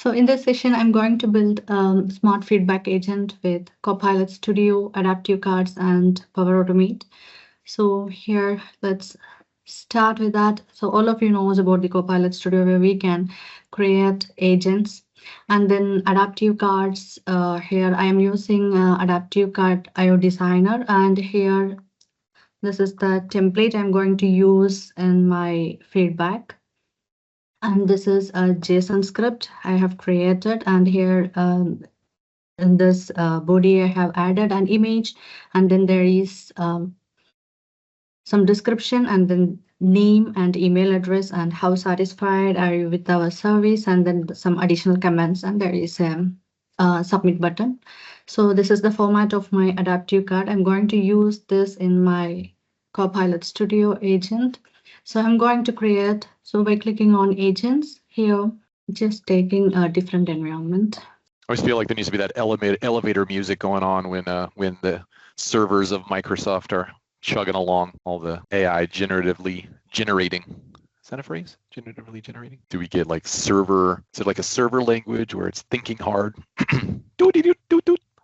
So in this session, I'm going to build a smart feedback agent with Copilot Studio, Adaptive Cards, and Power Automate. So here, let's start with that. So all of you knows about the Copilot Studio where we can create agents. And then adaptive cards, here I am using adaptive card IO designer, and here this is the template I'm going to use in my feedback. And this is a JSON script I have created, and here in this body I have added an image, and then there is some description, and then name and email address, and how satisfied are you with our service, and then some additional comments, and there is a submit button. So this is the format of my adaptive card. I'm going to use this in my Copilot Studio agent. So I'm going to create, so by clicking on agents here, just taking a different environment. I always feel like there needs to be that elevator music going on when the servers of Microsoft are chugging along, all the AI generatively generating. Is that a phrase? Generatively generating? Do we get like server, is it like a server language where it's thinking hard?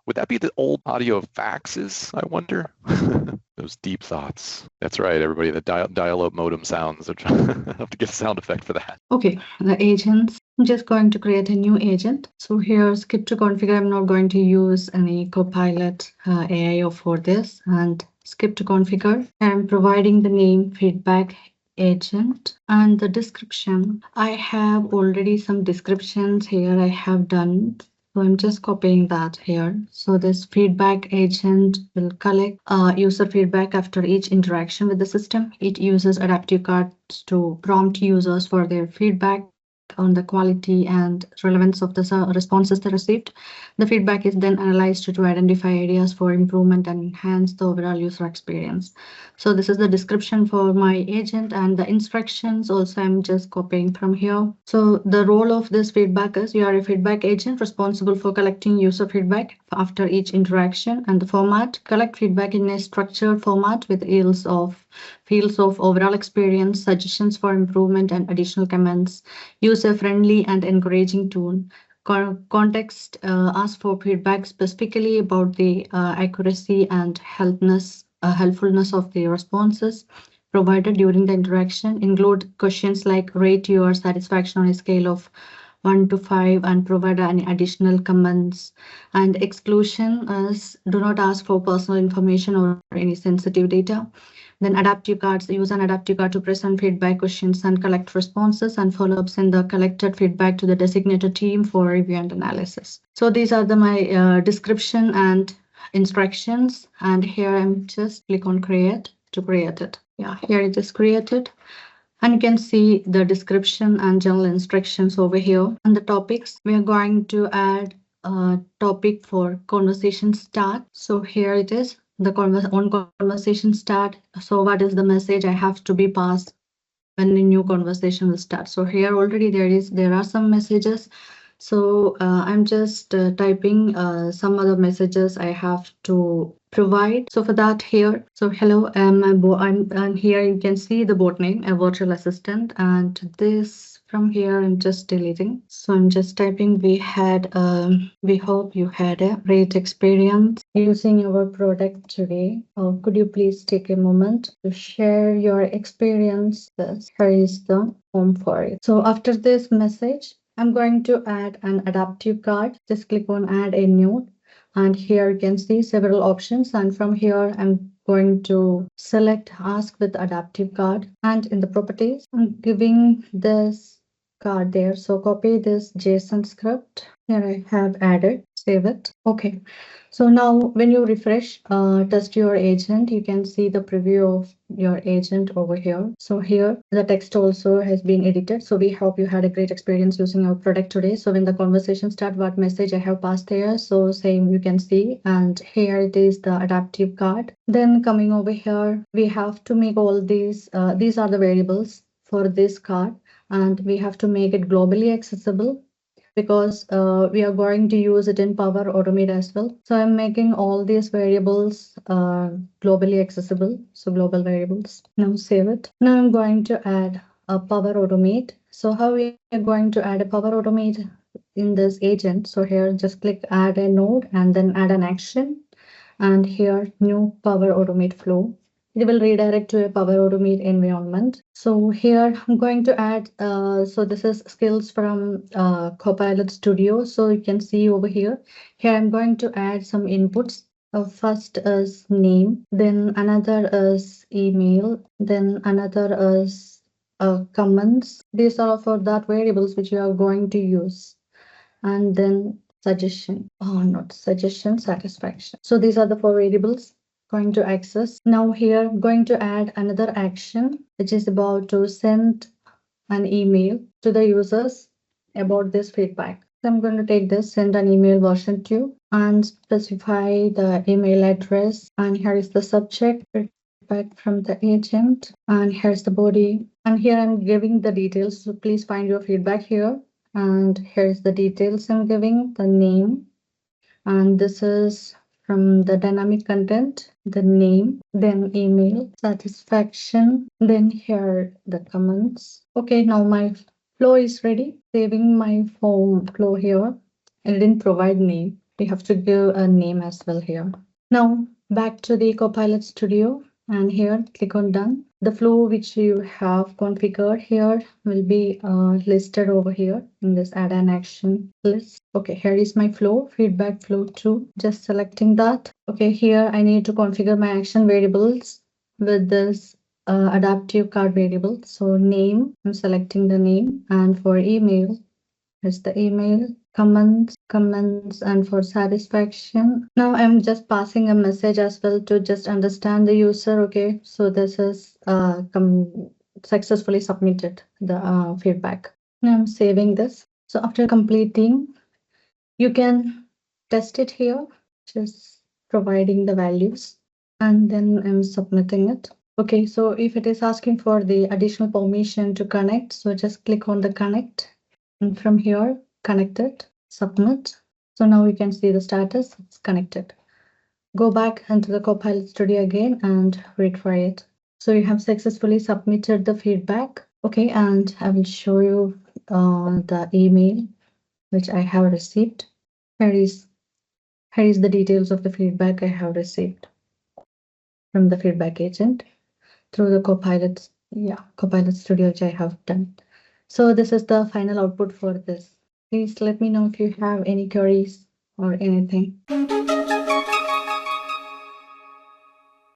Would that be the old audio of faxes, I wonder? Those deep thoughts. That's right, everybody, the dial-up modem sounds. I have to get a sound effect for that. Okay, the agents. I'm just going to create a new agent. So here, skip to configure. I'm not going to use any Copilot AI for this, and skip to configure. I'm providing the name feedback agent and the description. I have already some descriptions here I have done. So I'm just copying that here. So this feedback agent will collect user feedback after each interaction with the system. It uses adaptive cards to prompt users for their feedback on the quality and relevance of the responses they received. The feedback is then analyzed to identify areas for improvement and enhance the overall user experience. So this is the description for my agent, and the instructions also I'm just copying from here. So the role of this feedback is you are a feedback agent responsible for collecting user feedback after each interaction, and the format, collect feedback in a structured format with fields of overall experience, suggestions for improvement, and additional comments. User-friendly and encouraging tone. Context, ask for feedback specifically about the accuracy and helpfulness of the responses provided during the interaction. Include questions like rate your satisfaction on a scale of 1 to 5 and provide any additional comments. And exclusion is do not ask for personal information or any sensitive data. Then adaptive cards, use an adaptive card to present feedback questions and collect responses and follow-ups in the collected feedback to the designated team for review and analysis. So these are my description and instructions. And here I'm just click on create to create it. Yeah, here it is created. And you can see the description and general instructions over here. And the topics, we are going to add a topic for conversation start. So here it is. The conversation start. So what is the message I have to be passed when the new conversation will start? So here already there are some messages. So I'm just typing some other messages I have to provide. So for that here, so hello, and here you can see the bot name, a virtual assistant, and this from here I'm just deleting. So I'm just typing we hope you had a great experience using our product today. Could you please take a moment to share your experiences? Here is the form for it. So after this message, I'm going to add an adaptive card. Just click on add a note. And here you can see several options. And from here, I'm going to select ask with adaptive card. And in the properties, I'm giving this card there. So copy this JSON script. Here I have added, save it. Okay. So now when you refresh, test your agent, you can see the preview of your agent over here. So here the text also has been edited. So we hope you had a great experience using our product today. So when the conversation start, what message I have passed there. So same you can see, and here it is the adaptive card. Then coming over here, we have to make all these are the variables for this card, and we have to make it globally accessible, because we are going to use it in Power Automate as well. So I'm making all these variables globally accessible. So global variables. Now save it. Now I'm going to add a Power Automate. So how we are going to add a Power Automate? in this agent. So here just click add a node and then add an action, and here new Power Automate flow. It will redirect to a Power Automate environment. So here I'm going to add, so this is skills from Copilot Studio. So you can see over here. Here I'm going to add some inputs. First is name, then another is email, then another is comments. These are for that variables which you are going to use, and then suggestion, not suggestion, satisfaction. So these are the four variables going to access. Now here I'm going to add another action which is about to send an email to the users about this feedback. So I'm going to take this, send an email version 2, and specify the email address. And here is the subject, feedback from the agent. And here's the body. And here I'm giving the details. So please find your feedback here. And here's the details I'm giving, the name. And this is from the dynamic content, the name, then email, satisfaction, then here the comments. Okay, now my flow is ready. Saving my form flow here. I didn't provide name. We have to give a name as well here. Now back to the Copilot Studio, and here click on done. The flow which you have configured here will be listed over here in this add an action list. Okay, here is my flow, feedback flow 2. Just selecting that. Okay, here I need to configure my action variables with this adaptive card variable. So name, I'm selecting the name, and for email, here's the email, comments, and for satisfaction. Now I'm just passing a message as well to just understand the user. Okay, so this is successfully submitted the feedback. Now I'm saving this. So after completing, you can test it here, just providing the values, and then I'm submitting it. Okay, so if it is asking for the additional permission to connect, so just click on the connect, and from here, connect it, submit. So now we can see the status, it's connected. Go back into the Copilot Studio again and retry it. So you have successfully submitted the feedback. Okay, and I will show you the email which I have received. Here is the details of the feedback I have received from the feedback agent through the Copilot Studio which I have done. So this is the final output for this. Please let me know if you have any queries or anything.